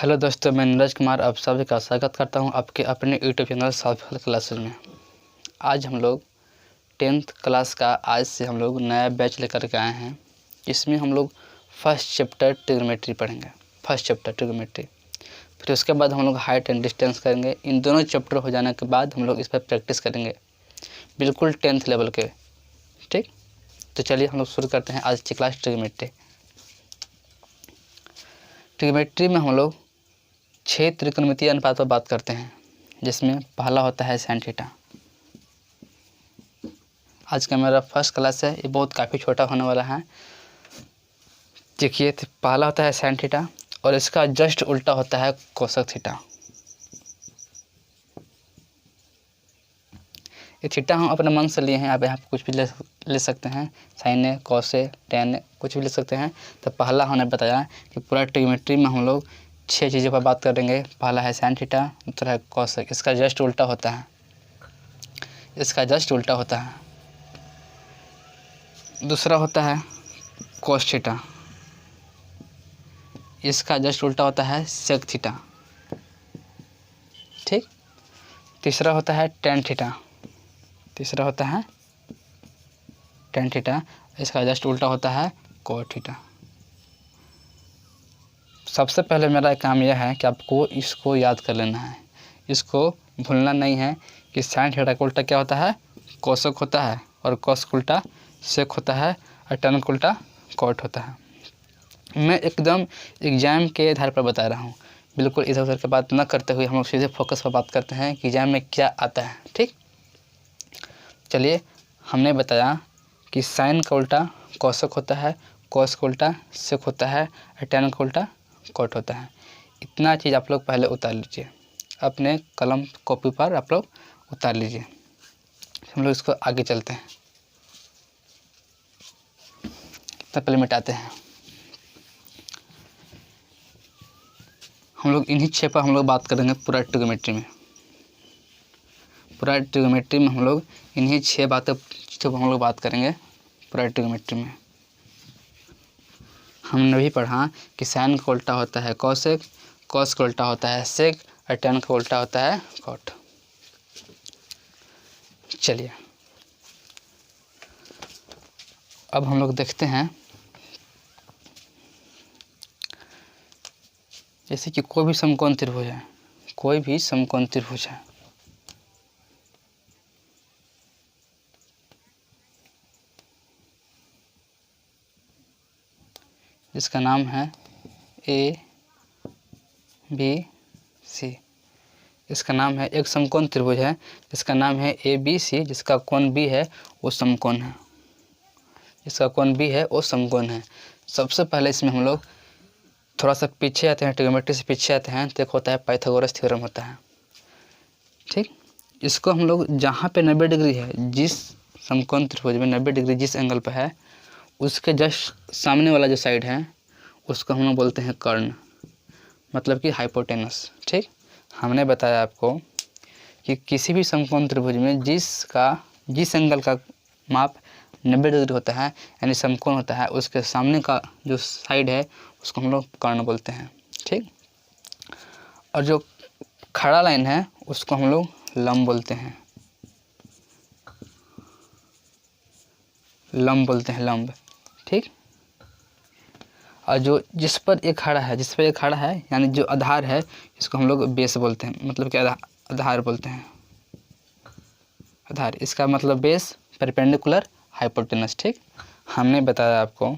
Hello दोस्तों, मैं नीरज कुमार आप सभी का स्वागत करता हूं आपके अपने यूट्यूब चैनल सॉल्व क्लासेज में। आज हम लोग 10th क्लास का आज से हम लोग नया बैच लेकर के आए हैं। इसमें हम लोग फर्स्ट चैप्टर ट्रिग्नोमेट्री पढ़ेंगे। फर्स्ट चैप्टर ट्रिग्नोमेट्री, फिर उसके बाद हम लोग हाइट एंड डिस्टेंस करेंगे। इन दोनों चैप्टर हो जाने के बाद हम लोग इस पर प्रैक्टिस करेंगे, बिल्कुल 10th लेवल के। ठीक, तो चलिए हम लोग शुरू करते हैं आज की क्लास ट्रिग्नोमेट्री। ट्रिग्नोमेट्री में हम लोग 6 त्रिकोणमितीय अनुपात पर बात करते हैं, जिसमें पहला होता है साइन थीटा। आज का मेरा फर्स्ट क्लास है, ये बहुत काफ़ी छोटा होने वाला है। देखिए, पहला होता है साइन थीटा और इसका जस्ट उल्टा होता है कोसेक थीटा। ये थीटा हम अपने मन से लिए हैं, आप यहाँ पर कुछ भी ले सकते हैं, साइन है, कॉस है, टेन है, कुछ भी ले सकते हैं। तो पहला हमने बताया कि पूरा ट्रिग्नोमेट्री में हम लोग 6 चीज़ों पर बात करेंगे। पहला है साइन थीटा, दूसरा है कोसेक, इसका जस्ट उल्टा होता है, इसका जस्ट उल्टा होता है। दूसरा होता है कोस थीटा, इसका जस्ट उल्टा होता है सेक थीटा। ठीक, तीसरा होता है टेन थीटा, तीसरा होता है टेन थीटा, इसका जस्ट उल्टा होता है कोट थीटा। सबसे पहले मेरा काम यह है कि आपको इसको याद कर लेना है, इसको भूलना नहीं है कि साइन थीटा का उल्टा क्या होता है, कोसेक होता है, और कोस का उल्टा सेक होता है, और टेन का उल्टा कोट होता है। मैं एकदम एग्जाम के आधार पर बता रहा हूँ, बिल्कुल इधर उधर की बात न करते हुए हम लोग सीधे फोकस पर बात करते हैं कि एग्जाम में क्या आता है। ठीक, चलिए, हमने बताया कि साइन का उल्टा कोसेक होता है, कोस का उल्टा सेक होता है, और टेन का उल्टा कोट होता है। इतना चीज़ आप लोग पहले उतार लीजिए, अपने कलम कॉपी पर आप लोग उतार लीजिए। हम लोग इसको आगे चलते हैं, तो पहले मिटाते हैं। हम लोग इन्हीं 6 पर हम लोग बात करेंगे पूरा ट्रिग्नोमेट्री में। पूरा ट्रिग्नोमेट्री में हम लोग इन्हीं 6 बातों पर हम लोग बात करेंगे पूरा ट्रिग्नोमेट्री में। हमने भी पढ़ा कि साइन का उल्टा होता है कोसेक, कोस का उल्टा होता है सेक, और टेन का उल्टा होता है कोट। चलिए, अब हम लोग देखते हैं, जैसे कि कोई भी समकोण त्रिभुज है, कोई भी समकोण त्रिभुज है, जिसका नाम है ए बी सी। इसका नाम है, एक समकोण त्रिभुज है जिसका नाम है ए बी सी, जिसका कोण बी है वो समकोण है, जिसका कोण बी है वो समकोण है। सबसे पहले इसमें हम लोग थोड़ा सा पीछे आते हैं, ट्रिग्नोमेट्री से पीछे आते हैं, तो एक होता है पाइथागोरस थ्योरम होता है। ठीक, इसको हम लोग जहाँ पे 90 डिग्री है, जिस समकोण त्रिभुज में 90 डिग्री जिस एंगल पर है, उसके जस्ट सामने वाला जो साइड है उसको हम लोग बोलते हैं कर्ण, मतलब कि हाइपोटेनस। ठीक, हमने बताया आपको कि किसी भी समकोण त्रिभुज में जिस एंगल का माप 90 डिग्री होता है, यानी समकोण होता है, उसके सामने का जो साइड है उसको हम लोग कर्ण बोलते हैं। ठीक, और जो खड़ा लाइन है उसको हम लोग लंब बोलते हैं, लंब बोलते हैं, लंब। ठीक, और जो जिस पर एक खड़ा है, यानी जो आधार है, इसको हम लोग बेस बोलते हैं, मतलब कि आधार बोलते हैं, आधार। इसका मतलब बेस, परपेंडिकुलर, हाइपोटेनस। ठीक, हमने बताया आपको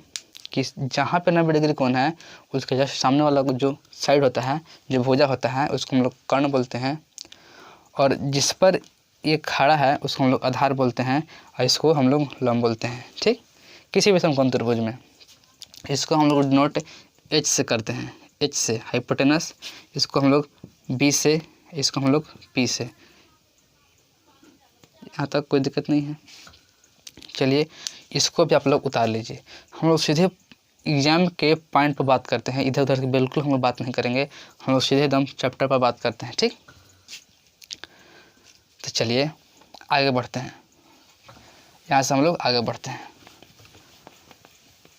कि जहाँ पे 90 डिग्री कोण है उसके जस्ट सामने वाला जो साइड होता है, जो भुजा होता है, उसको हम लोग कर्ण बोलते हैं, और जिस पर ये खड़ा है उसको हम लोग आधार बोलते हैं, और इसको हम लोग लंब बोलते हैं। ठीक, किसी भी समकोण त्रिभुज में इसको हम लोग डिनोट एच से करते हैं, एच से हाइपोटेनस, इसको हम लोग बी से, इसको हम लोग पी से। यहाँ तक कोई दिक्कत नहीं है। चलिए, इसको भी आप लोग उतार लीजिए। हम लोग सीधे एग्जाम के पॉइंट पर बात करते हैं, इधर उधर की बिल्कुल हम लोग बात नहीं करेंगे, हम लोग सीधे एकदम चैप्टर पर बात करते हैं। ठीक, तो चलिए आगे बढ़ते हैं, यहाँ से हम लोग आगे बढ़ते हैं।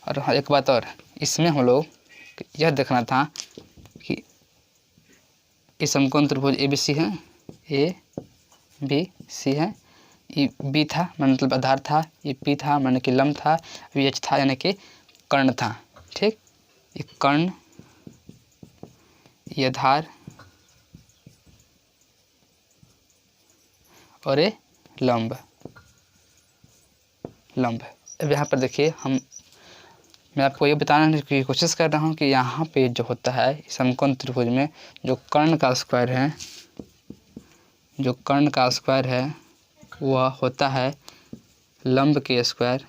और एक बात और, इसमें हम लोग यह देखना था कि ये समकोण त्रिभुज ए बी सी है, ए बी सी है। ये बी था मतलब आधार था, ये पी था माने कि लंब था, ये एच था यानी कि कर्ण था। ठीक, ये कर्ण, ये आधार और ये लंब। अब यहाँ पर देखिए मैं आपको ये बताने की कोशिश कर रहा हूँ कि यहाँ पे जो होता है समकोण त्रिभुज में जो कर्ण का स्क्वायर है, वह होता है लंब के स्क्वायर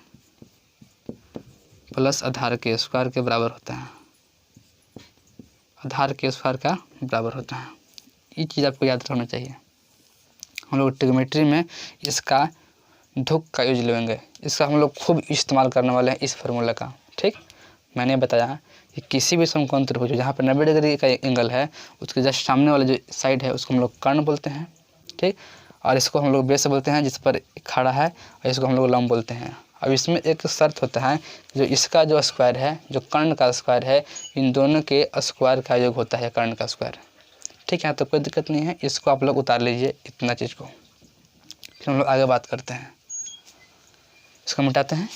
प्लस आधार के स्क्वायर के बराबर होता है, आधार के स्क्वायर का बराबर होता है। ये चीज़ आपको याद रखना चाहिए। हम लोग ट्रिग्नोमेट्री में इसका धुक का यूज लेंगे, इसका हम लोग खूब इस्तेमाल करने वाले हैं इस फार्मूला का। ठीक, मैंने बताया कि किसी भी समकोण त्रिभुज जहाँ पर 90 डिग्री का एंगल है उसके जस्ट सामने वाला जो साइड है उसको हम लोग कर्ण बोलते हैं। ठीक, और इसको हम लोग बेस बोलते हैं जिस पर खड़ा है, और इसको हम लोग लंब बोलते हैं। अब इसमें एक शर्त होता है, जो इसका जो स्क्वायर है, जो कर्ण का स्क्वायर है, इन दोनों के स्क्वायर का योग होता है कर्ण का स्क्वायर। ठीक है, तो कोई दिक्कत नहीं है, इसको आप लोग उतार लीजिए इतना चीज़ को, फिर हम लोग आगे बात करते हैं। इसको मिटाते हैं।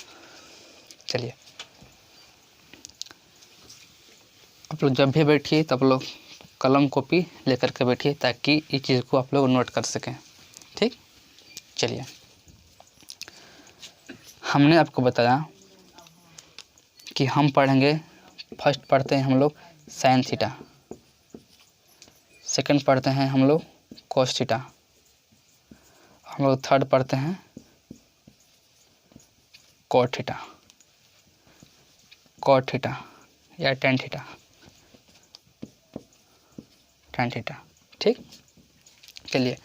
चलिए, आप लोग जब भी बैठिए तब लोग कलम कॉपी लेकर के बैठिए ताकि इस चीज़ को आप लोग नोट कर सकें। ठीक, चलिए, हमने आपको बताया कि हम पढ़ेंगे, फर्स्ट पढ़ते हैं हम लोग साइन थीटा, सेकंड पढ़ते हैं हम लोग कॉस थीटा, हम लोग थर्ड पढ़ते हैं कॉट थीटा या टेन थीटा। ठीक, चलिए,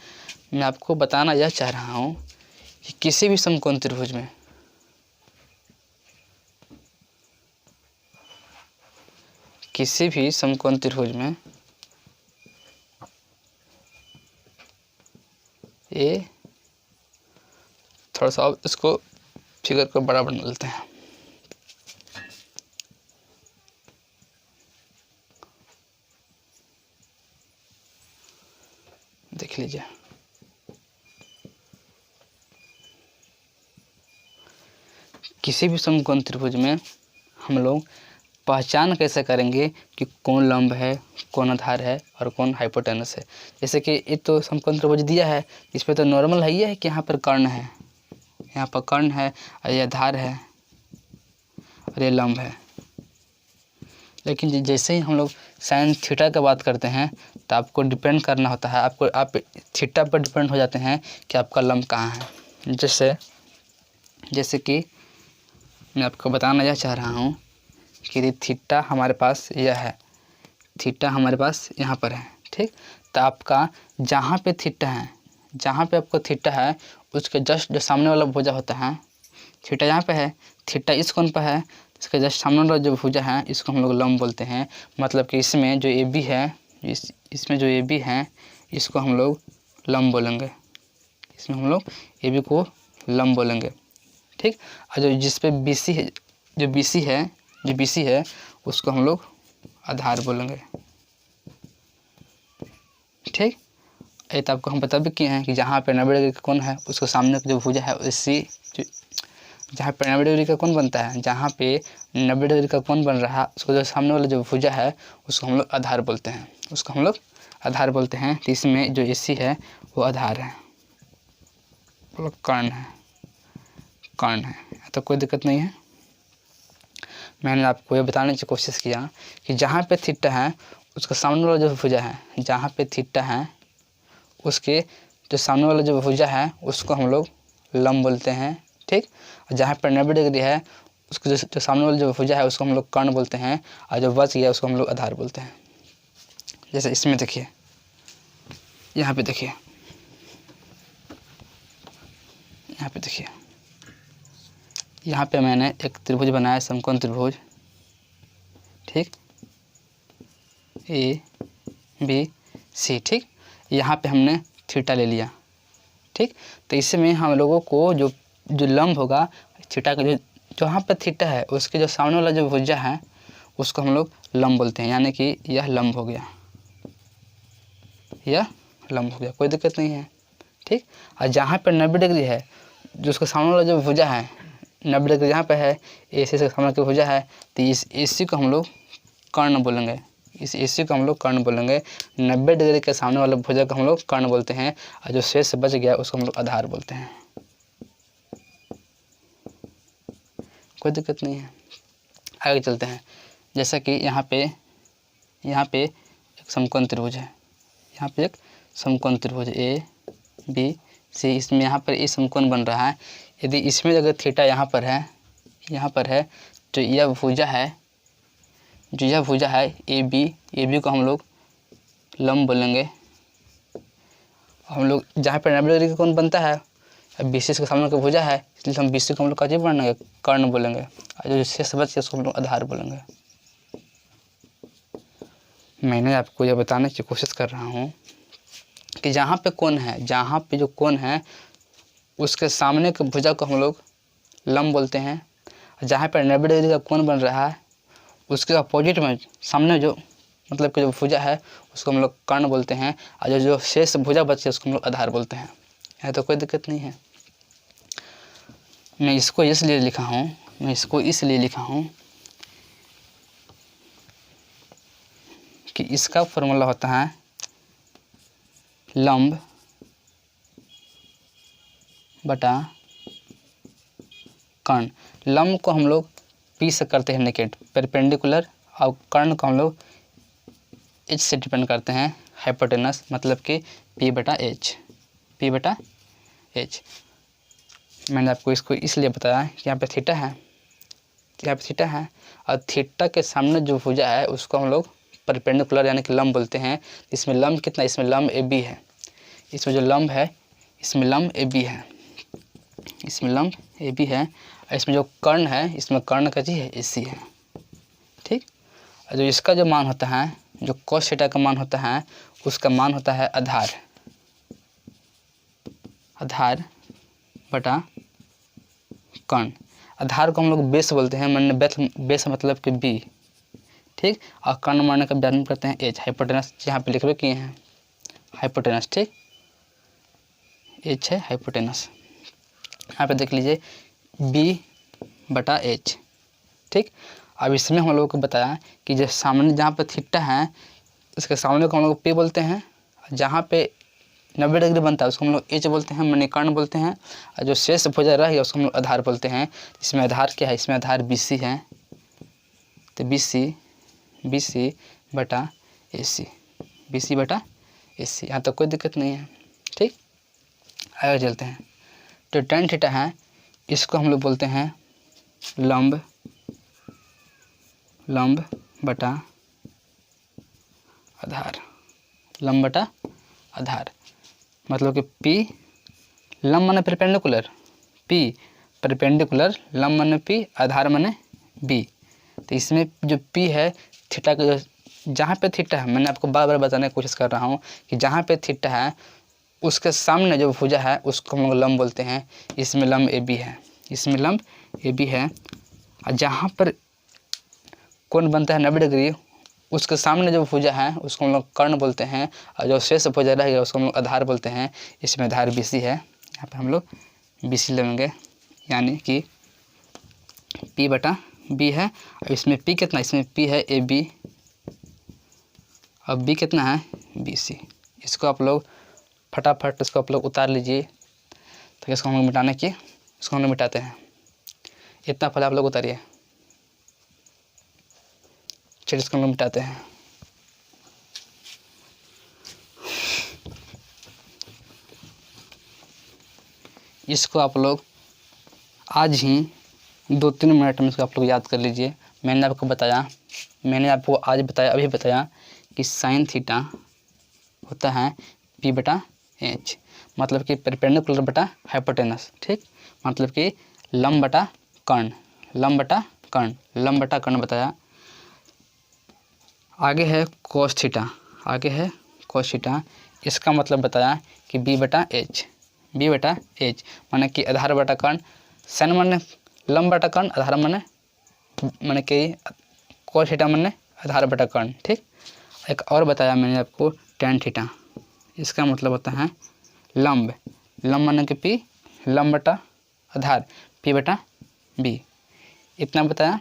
मैं आपको बताना यह चाह रहा हूँ कि किसी भी समकोण त्रिभुज में ये थोड़ा सा अब इसको फिगर को बड़ा बना लेते हैं। देख लीजिए, किसी भी समकोण त्रिभुज में हम लोग पहचान कैसे करेंगे कि कौन लंब है, कौन आधार है और कौन हाइपोटेनस है। जैसे कि ये तो समकोण त्रिभुज दिया है, इस पर तो नॉर्मल है, ये है कि यहाँ पर कर्ण है, यहाँ पर कर्ण है और ये आधार है और ये लंब है। लेकिन जैसे ही हम लोग साइन थीटा की बात करते हैं तो आपको डिपेंड करना होता है, आप थीटा पर डिपेंड हो जाते हैं कि आपका लंब कहाँ है। जैसे कि मैं आपको बताना यह चाह रहा हूँ कि थीटा हमारे पास यह है, थीटा हमारे पास यहाँ पर है। ठीक, तो आपका जहाँ पे थीटा है, जहाँ पे आपको थीटा है उसके जस्ट जो सामने वाला भुजा होता है, थीटा यहाँ पे है, थीटा इस कोण पर है, इसके जस्ट सामने वाला जो भुजा है इसको हम लोग लंब बोलते हैं। मतलब कि इसमें जो ए बी है, इसमें जो ए बी है इसको हम लोग लंब बोलेंगे, इसमें हम लोग ए बी को लंब बोलेंगे। ठीक, और जो जिस पे बी सी है, जो बी सी है उसको हम लोग आधार बोलेंगे। ठीक, ये तो आपको हम बता भी किए हैं कि जहाँ पे 90 डिग्री का कोण है उसको सामने का जो भुजा है उसी जहाँ पे 90 डिग्री का कोण बनता है, जहाँ पे 90 डिग्री का कोण बन रहा है उसको जो सामने वाला जो भुजा है उसको हम लोग आधार बोलते हैं, तो इसमें जो AC है वो आधार है, कर्ण है, तो कोई दिक्कत नहीं है। मैंने आपको ये बताने की कोशिश किया कि जहाँ पे थीटा है उसका सामने वाला जो भुजा है, जहाँ पे थीटा है उसके जो सामने वाला जो भुजा है उसको हम लोग लंब बोलते हैं। ठीक, और जहाँ पर 90 डिग्री है उसको जो सामने वाला जो भुजा है उसको हम लोग कर्ण बोलते हैं, और जो बच गया उसको हम लोग आधार बोलते हैं। जैसे इसमें देखिए, यहाँ पे देखिए, यहाँ पे मैंने एक त्रिभुज बनाया, समकोण त्रिभुज। ठीक, ABC। ठीक, यहाँ पे हमने थीटा ले लिया। ठीक, तो इसमें हम लोगों को जो लंब होगा थीटा का, जो जहाँ पर थीटा है उसके जो सामने वाला जो भुजा है उसको हम लोग लंब बोलते हैं, यानी कि यह लंब हो गया। यह लंब हो गया, कोई दिक्कत नहीं है। ठीक, और जहाँ पर 90 डिग्री है, जो उसके सामने वाला जो भुजा है 90 डिग्री यहाँ पे है, AC से सामने की भुजा है, तो इस AC को हम लोग कर्ण बोलेंगे। इस AC को हम लोग कर्ण बोलेंगे। 90 डिग्री के सामने वाले भुजा को हम लोग कर्ण बोलते हैं, और जो शेष बच गया उसको हम लोग आधार बोलते हैं। कोई दिक्कत नहीं है। आगे चलते हैं। जैसा कि यहाँ पे एक समकोण त्रिभुज है, यहाँ पे एक समकोण त्रिभुज ABC, इसमें यहाँ पर ये समकोण बन रहा है। यदि इसमें अगर थीटा यहाँ पर है तो यह भुजा है, जो यह भुजा है AB को हम लोग लंब बोलेंगे। हम लोग जहाँ पर 90 डिग्री का कोण बनता है, अब BC के सामने का भुजा है, इसलिए हम BC को हम लोग क्या बोलेंगे, कर्ण बोलेंगे, और जो शेष बच गया उसको हम लोग आधार बोलेंगे। मैंने आपको यह बताने की कोशिश कर रहा हूँ कि जहाँ पे कोण है, जहाँ पे जो कोण है उसके सामने के भुजा को हम लोग लंब बोलते हैं, और जहाँ पर 90 डिग्री का कोण बन रहा है उसके अपोजिट में सामने जो मतलब कि जो भुजा है उसको हम लोग कर्ण बोलते हैं, और जो शेष भुजा बचे उसको हम लोग आधार बोलते हैं। है तो कोई दिक्कत नहीं है। मैं इसको इसलिए लिखा हूँ कि इसका फॉर्मूला होता है लंब बटा कर्ण। लंब को हम लोग P से करते हैं निकेट, परपेंडिकुलर, और कर्ण को हम लोग H से डिपेंड करते हैं, हाइपोटेनस, मतलब कि P बटा H। मैंने आपको इसको इसलिए बताया कि यहाँ पे थीटा है, और थीटा के सामने जो भुजा है उसको हम लोग परपेंडिकुलर यानी कि लंब बोलते हैं। इसमें लंब कितना, इसमें लंब AB है, इसमें जो लंब है इसमें लंब AB है, और इसमें जो कर्ण है इसमें कर्ण का जी है AC है। ठीक, और जो इसका जो मान होता है, जो cos थीटा का मान होता है, उसका मान होता है आधार बटा कर्ण। आधार को हम लोग बेस बोलते हैं, मैंने बेस मतलब कि B। ठीक, और कर्ण मानने का व्याख्यान करते हैं H, हाइपोटेनस यहाँ पे लिखवे किए हैं, हाइपोटेनस। ठीक, H है हाइपोटेनस। यहाँ पे देख लीजिए B बटा H। ठीक, अब इसमें हम लोगों को बताया कि जो सामने जहाँ पे थीटा है इसके सामने को हम लोग P बोलते हैं, जहाँ पे 90 डिग्री बनता है उसको हम लोग H बोलते हैं, माने कर्ण बोलते हैं, और जो शेष भुजा रह गया उसको हम लोग आधार बोलते हैं। इसमें आधार क्या है, इसमें आधार BC है, तो BC बटा AC, यहाँ तक कोई दिक्कत नहीं है। ठीक, आगे चलते हैं। तो tan थीटा है, इसको हम लोग बोलते हैं लंब बटा आधार, मतलब कि P लंब माने परपेंडिकुलर, लंब माने P, आधार माने B। तो इसमें जो P है थीटा का, जहाँ पे थीटा है, मैंने आपको बार बार बताने की कोशिश कर रहा हूँ कि जहाँ पे थीटा है उसके सामने जो भुजा है उसको हम लोग लंब बोलते हैं। इसमें लंब AB है, और जहाँ पर कोण बनता है 90 डिग्री उसके सामने जो भुजा है उसको हम लोग कर्ण बोलते हैं, और जो शेष भुजा रहेगा उसको हम लोग आधार बोलते हैं। इसमें आधार BC है, यहाँ पे हम लोग BC लेंगे, यानी कि P बटा B है। और इसमें P कितना, इसमें P है AB, और B कितना है BC। इसको आप लोग फटाफट इसको आप लोग उतार लीजिए, तो इसको हम लोग इसको हम लोग मिटाते हैं। इतना पहले आप लोग उतारिए, चलिए इसको हम लोग मिटाते हैं। इसको आप लोग आज ही 2-3 मिनट में इसको आप लोग याद कर लीजिए। मैंने आपको आज बताया कि साइन थीटा होता है P बटा H, मतलब कि परपेंडिकुलर बटा हाइपोटेनस। ठीक, मतलब कि लंब बटा कर्ण बताया। आगे है cos थीटा, इसका मतलब बताया कि B बटा H, माने कि आधार बटा कर्ण, साइन माने लंब बटा कर्ण, आधार माने कि cos थीटा माने आधार बटा कर्ण। ठीक, एक और बताया मैंने आपको tan थीटा, इसका मतलब होता है लंब। लंब माने कि पी, लंब बटा आधार पी बटा बी, इतना बताया।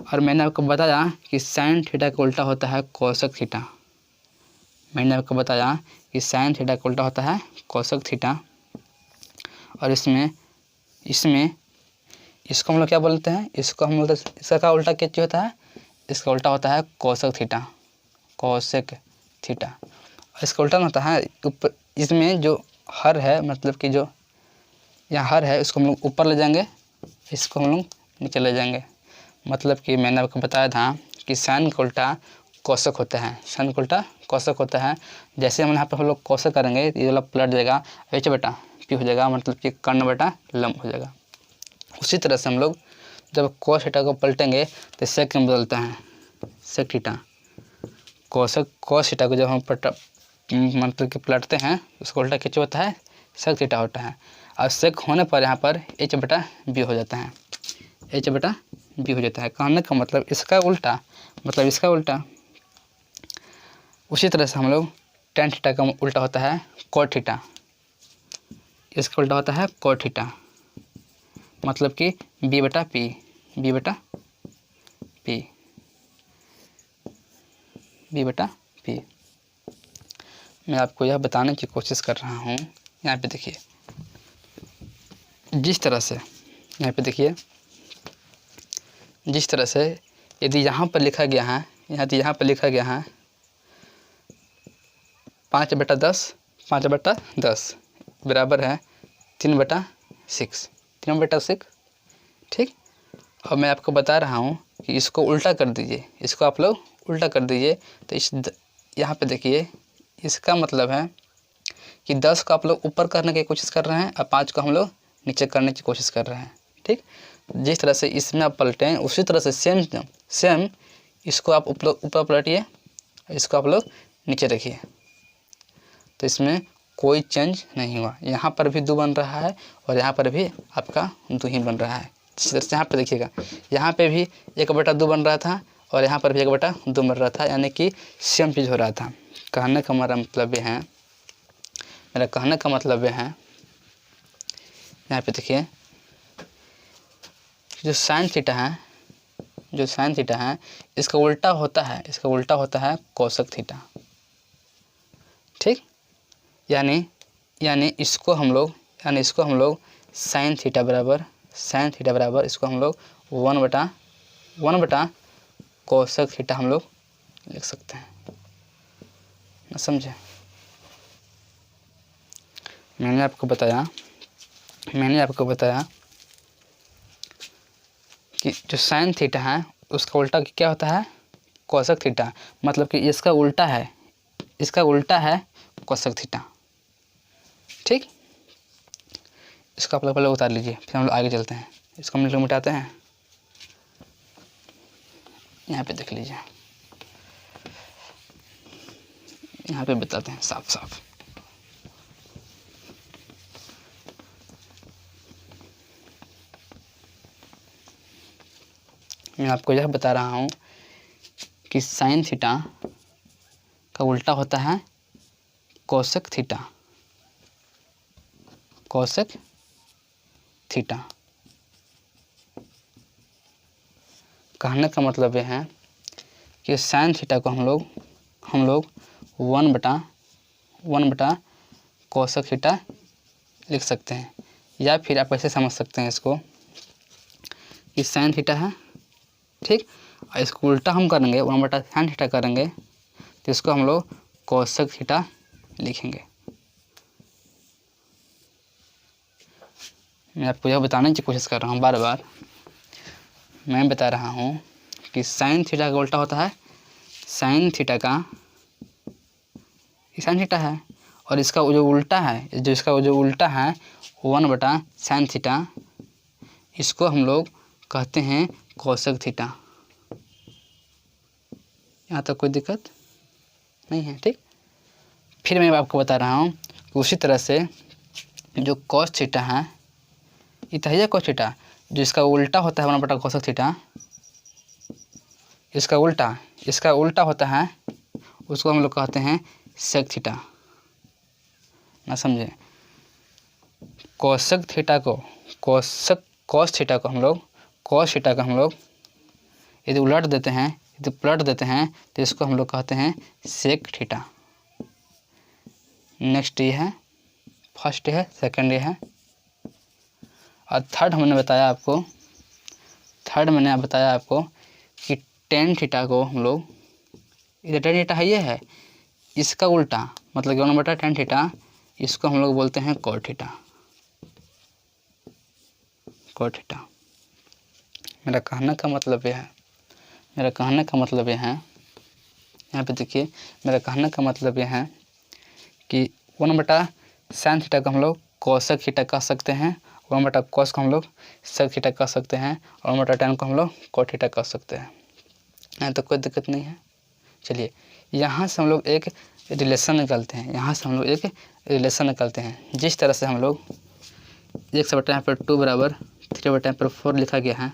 और मैंने आपको बताया कि साइन थीटा का उल्टा होता है कोसक थीटा। मैंने आपको बताया कि साइन थीटा का उल्टा होता है कोसक थीटा। और इसमें इसको हम लोग क्या बोलते हैं, इसको हम लोग इसका क्या उल्टा क्या चीज़ होता है, इसका उल्टा होता है कोसक थीटा, कोसेक थीटा। और इसका उल्टा होता है ऊपर, इसमें जो हर है मतलब कि जो यहाँ हर है इसको हम लोग ऊपर ले जाएंगे, इसको हम लोग नीचे ले जाएंगे। मतलब कि मैंने आपको बताया था कि साइन का उल्टा कोसक होता है, साइन का उल्टा कोसक होता है। जैसे हम यहाँ पर हम लोग कोसक करेंगे ये वाला पलट जाएगा, एच बटा पी हो जाएगा, मतलब कि कर्ण बटा लंब हो जाएगा। उसी तरह से हम लोग जब कोस थीटा को पलटेंगे तो सेक में बदलता है, सेक थीटा। कोस थीटा को जब हम मतलब कि पलटते हैं उसको उल्टा किच होता है, सेक थीटा होता है। और सेक होने पर यहाँ पर एच बटा बी हो जाता है, एच बटा बी हो जाता है। कहने का मतलब इसका उल्टा, मतलब इसका उल्टा। उसी तरह से हम लोग टेन थीटा का उल्टा होता है कोट थीटा, इसका उल्टा होता है कोट थीटा, मतलब कि बी बटा पी, बी बटा पी, बी बटा पी। मैं आपको यह बताने की कोशिश कर रहा हूँ। यहाँ पे देखिए, जिस तरह से यहाँ पे देखिए, जिस तरह से यदि यहाँ पर लिखा गया है, यहाँ पर लिखा गया है 5/10, 5/10 बराबर है 3/6, 3/6, ठीक। और मैं आपको बता रहा हूँ कि इसको उल्टा कर दीजिए, इसको आप लोग उल्टा कर दीजिए तो इस यहाँ पे देखिए, इसका मतलब है कि 10 को आप लोग ऊपर करने की कोशिश कर रहे हैं और 5 को हम लोग नीचे करने की कोशिश कर रहे हैं, ठीक। जिस तरह से इसमें आप पलटें उसी तरह से सेम इसको आप ऊपर पलटिए, इसको आप लोग नीचे रखिए, तो इसमें कोई चेंज नहीं हुआ। यहाँ पर भी 2 बन रहा है और यहाँ पर भी आपका 2 ही बन रहा है। जिस तरह से यहाँ पर देखिएगा, यहाँ पे भी 1/2 बन रहा था और यहाँ पर भी 1/2 बन रहा था, यानी कि सेम चीज़ हो रहा था। कहने का मेरा मतलब ये है, मेरा कहने का मतलब ये है, यहाँ पे देखिए जो साइन थीटा है, जो साइन थीटा है इसका उल्टा होता है, इसका उल्टा होता है कोसक थीटा, ठीक। यानी इसको हम लोग साइन थीटा बराबर इसको हम लोग 1/1 कोसक थीटा हम लोग लिख सकते हैं, ना समझे। मैंने आपको बताया कि जो साइन थीटा है उसका उल्टा क्या होता है, कोसक थीटा, मतलब कि इसका उल्टा है कोसक थीटा, ठीक। इसको आप लोग पहले उतार लीजिए, फिर हम लोग आगे चलते हैं। इसको हम लोग मिटाते हैं, यहाँ पे देख लीजिए, यहाँ पे बताते हैं साफ साफ। मैं आपको यह बता रहा हूँ कि साइन थीटा का उल्टा होता है कोसक थीटा, कोसक थीटा। कहने का मतलब यह है कि साइन थीटा को हम लोग 1/1 कोसक थीटा लिख सकते हैं, या फिर आप ऐसे समझ सकते हैं इसको कि साइन थीटा है, ठीक। और इसको उल्टा हम करेंगे 1/साइन थीटा करेंगे तो इसको हम लोग कोसक थीटा लिखेंगे। मैं आपको यह बताने की कोशिश कर रहा हूँ, बार बार मैं बता रहा हूँ कि साइन थीटा का उल्टा होता है, साइन थीटा का साइन थीटा है और इसका जो उल्टा है, इसका जो उल्टा है 1/साइन थीटा, इसको हम लोग कहते हैं कोसक थीटा। यहाँ तक कोई दिक्कत नहीं है, ठीक। फिर मैं आपको बता रहा हूँ कि उसी तरह से जो कोस थीटा है, ये कोस थीटा, जो इसका उल्टा होता है 1/कोसक थीटा, इसका उल्टा होता है, उसको हम लोग कहते हैं सेक थीटा, ना समझे। कोसक थीटा को कॉस थीटा को हम लोग यदि उलट देते हैं, यदि पलट देते हैं तो इसको हम लोग कहते हैं सेक थीटा। नेक्स्ट ये है, फर्स्ट है, सेकंड ये है, और थर्ड मैंने बताया आपको कि टेन थीटा को हम लोग, इधर टेन थीटा है, ये है, इसका उल्टा मतलब 1/tan थीटा, इसको हम लोग बोलते हैं कॉट थीटा। मेरा कहने का मतलब यह है, यहाँ पे देखिए, मेरा कहने का मतलब यह है कि 1/sin थीटा को हम लोग कोसक थीटा कह सकते हैं, 1/cos को हम लोग सेक थीटा कह सकते हैं, और 1/tan को हम लोग कॉट थीटा कह सकते हैं। यहाँ तो कोई दिक्कत नहीं है। चलिए, यहाँ से हम लोग एक रिलेशन निकालते हैं, जिस तरह से हम लोग 1/, यहाँ पर 2 बराबर 3/4 लिखा गया है।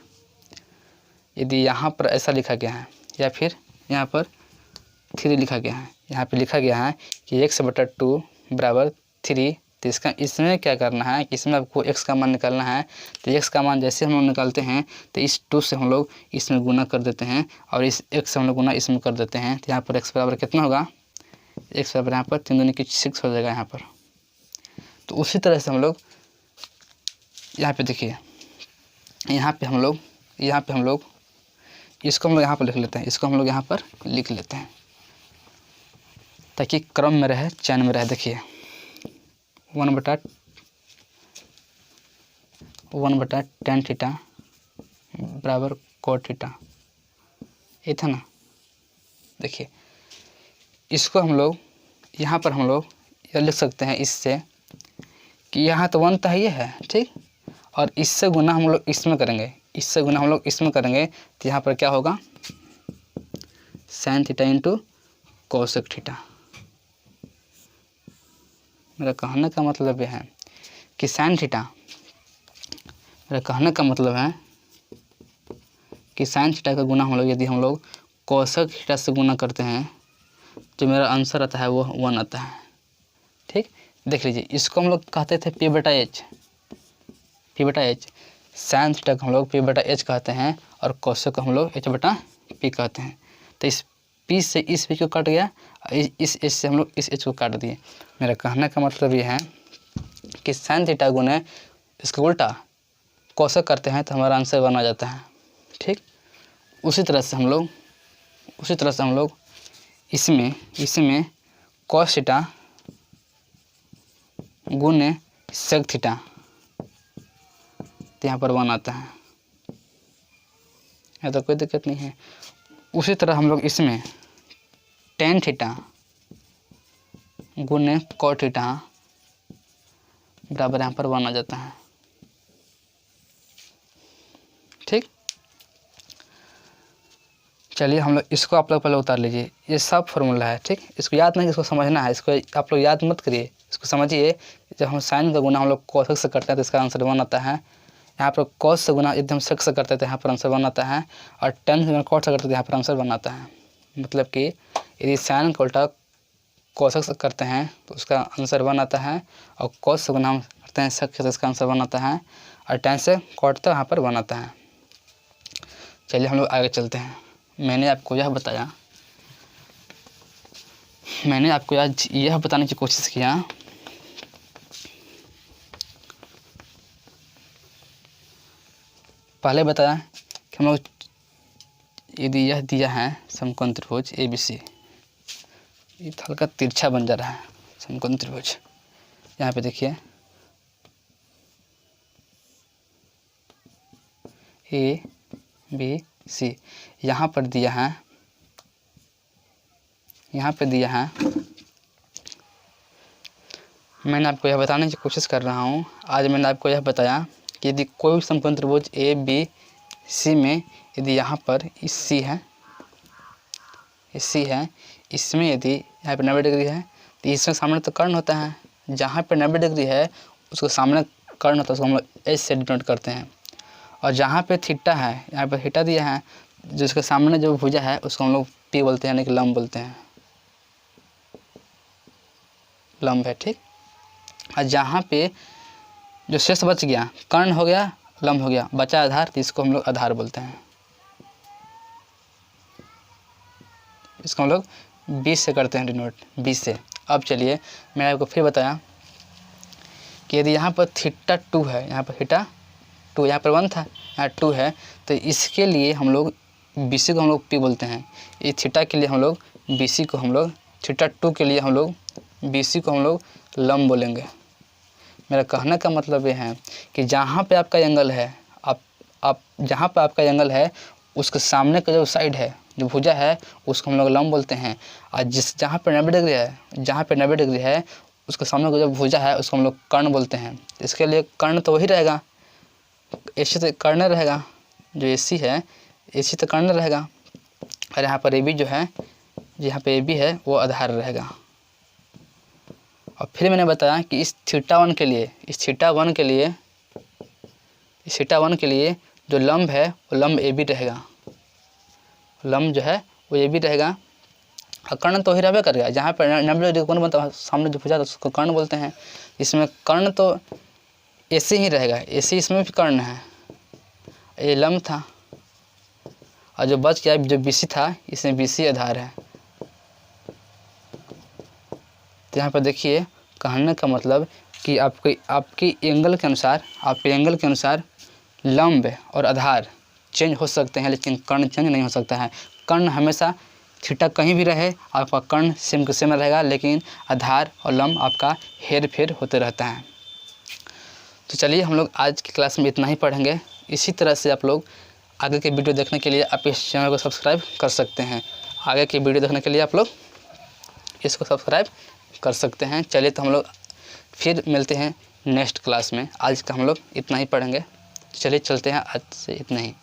यदि यहाँ पर ऐसा लिखा गया है या फिर यहाँ पर 3 लिखा गया है, यहाँ पे लिखा गया है कि 1/2 बराबर 3, तो इसमें क्या करना है कि इसमें आपको x का मान निकालना है। तो x का मान जैसे हम लोग निकालते हैं तो इस 2 से हम लोग इसमें गुना कर देते हैं, और इस x से हम लोग गुना इसमें कर देते हैं। तो यहाँ पर x बराबर कितना होगा, x बराबर यहाँ पर 3 दूनी की 6 हो जाएगा यहाँ पर। तो उसी तरह से हम लोग यहाँ पे देखिए, यहाँ पे हम लोग इसको हम लोग यहाँ पर लिख लेते हैं, ताकि क्रम में रहे, चैन में रहे। देखिए 1/tan थीटा बराबर कॉट थीटा, ये था ना। देखिए, इसको हम लोग यहाँ पर यह लिख सकते हैं इससे कि यहाँ तो 1 तो है, ये है ठीक, और इससे गुना हम लोग इसमें करेंगे, तो यहाँ पर क्या होगा, sin theta into cosec theta. मेरा कहने का मतलब यह है कि sin थीटा का गुना हम लोग, यदि हम लोग कोसेक थीटा से गुना करते हैं तो मेरा आंसर आता है वो 1 आता है। ठीक, देख लीजिए, इसको हम लोग कहते थे p/h, sin थीटा को हम लोग p/h कहते हैं, और कोसेक को हम लोग h/p कहते हैं। तो इस p से इस p को काट गया, इस h से हम लोग इस h को काट दिए। मेरा कहने का मतलब ये है कि sin थीटा गुने इसका उल्टा कोसेक करते हैं तो हमारा आंसर 1 आ जाता है। ठीक, उसी तरह से हम लोग इसमें cos थीटा गुने सेक थीटा, तो यहाँ पर 1 आता है, या तो कोई दिक्कत नहीं है। उसी तरह हम लोग इसमें tan थीटा गुने cot थीटा बराबर यहाँ पर 1 आ जाता है। ठीक, चलिए हम लोग इसको आप लोग पहले उतार लीजिए, ये सब फॉर्मूला है। ठीक, इसको याद नहीं, इसको समझना है, इसको आप लोग याद मत करिए, इसको समझिए। जब हम साइन का गुना हम लोग कोसेक से करते हैं तो इसका आंसर 1 आता है। यहाँ पर कॉस से गुना यदि हम सेक से करते हैं तो यहाँ पर आंसर 1 आता है, और tan से गुना कॉट से करते हैं तो यहाँ पर आंसर 1 आता है। मतलब कि यदि साइन का उल्टा कोसेक से करते हैं तो उसका आंसर 1 आता है, और कॉस से गुना हम करते हैं सेक से तो इसका आंसर 1 आता है, और tan से कॉट तो यहाँ पर 1 आता है। चलिए हम लोग आगे चलते हैं। मैंने आपको यह बताने की कोशिश किया पहले बताया कि हम लोग यदि यह दिया है समकोण त्रिभुज ABC, ये हल्का तिरछा बन जा रहा है समकोण त्रिभुज। यहाँ पे देखिए ABC, यहाँ पर दिया है, मैंने आपको यह बताने की कोशिश कर रहा हूँ। आज मैंने आपको यह बताया कि यदि कोई समकोण त्रिभुज ABC में यदि यहाँ पर C है, इसमें यदि यहाँ पर 90 डिग्री है तो इसमें सामने तो कर्ण होता है, जहाँ पर 90 डिग्री है उसको सामने कर्ण होता है, उसको हम लोग H से डिनोट करते हैं। और जहाँ पे थीटा है, यहाँ पर थीटा दिया है, जिसके सामने जो भुजा है उसको हम लोग P बोलते हैं, यानी कि लंब बोलते हैं, लंब है। ठीक, और जहाँ पे जो शेष बच गया, कर्ण हो गया, लंब हो गया, बचा आधार, तो इसको हम लोग आधार बोलते हैं। इसको हम लोग 20 से करते हैं डिनोट, 20 से। अब चलिए मैंने आपको फिर बताया कि यदि यहाँ पर थीटा 2 है, यहाँ पर थीटा 2, यहाँ पर 1 था, यहाँ 2 है, तो इसके लिए हम लोग BC को हम लोग P बोलते हैं। ये थीटा के लिए हम लोग BC को हम लोग, थीटा 2 के लिए हम लोग BC को हम लोग लंब बोलेंगे। मेरा कहने का मतलब ये है कि जहाँ पे आपका एंगल है, आप जहाँ पे आपका एंगल है उसके सामने का जो साइड है, जो भुजा है, उसको हम लोग लंब बोलते हैं। और जहाँ पे 90 डिग्री है, जहाँ पे 90 डिग्री है उसके सामने का जो भुजा है उसको हम लोग कर्ण बोलते हैं। इसके लिए कर्ण तो वही रहेगा, AC तो कर्ण रहेगा, जो AC है AC तो कर्ण रहेगा। और यहाँ पर AB जो है, जहाँ पे AB है वो आधार रहेगा। और फिर मैंने बताया कि इस थीटा 1 के लिए, इस थीटा 1 के लिए जो लंब है वो लंब AB रहेगा, लंब जो है वो AB रहेगा। और कर्ण तो ही रहबे करेगा, जहाँ पर 90 डिग्री कोण बनता है सामने जो भुजा है उसको कर्ण बोलते हैं। इसमें कर्ण तो AC ही रहेगा, AC इसमें भी कर्ण है, ये लंब था। और जो बच गया जो BC था, इसमें BC आधार है। तो यहाँ पर देखिए कहने का मतलब कि आपके एंगल के अनुसार लंब और आधार चेंज हो सकते हैं, लेकिन कर्ण चेंज नहीं हो सकता है। कर्ण हमेशा थीटा कहीं भी रहे, आपका कर्ण सेम के सेम रहेगा, लेकिन आधार और लंब आपका हेर फेर होते रहता है। तो चलिए हम लोग आज की क्लास में इतना ही पढ़ेंगे। इसी तरह से आप लोग आगे के वीडियो देखने के लिए आप इस चैनल को सब्सक्राइब कर सकते हैं। आगे की वीडियो देखने के लिए आप लोग इसको सब्सक्राइब कर सकते हैं। चलिए तो हम लोग फिर मिलते हैं नेक्स्ट क्लास में। आज का हम लोग इतना ही पढ़ेंगे। चलिए चलते हैं, आज से इतना ही।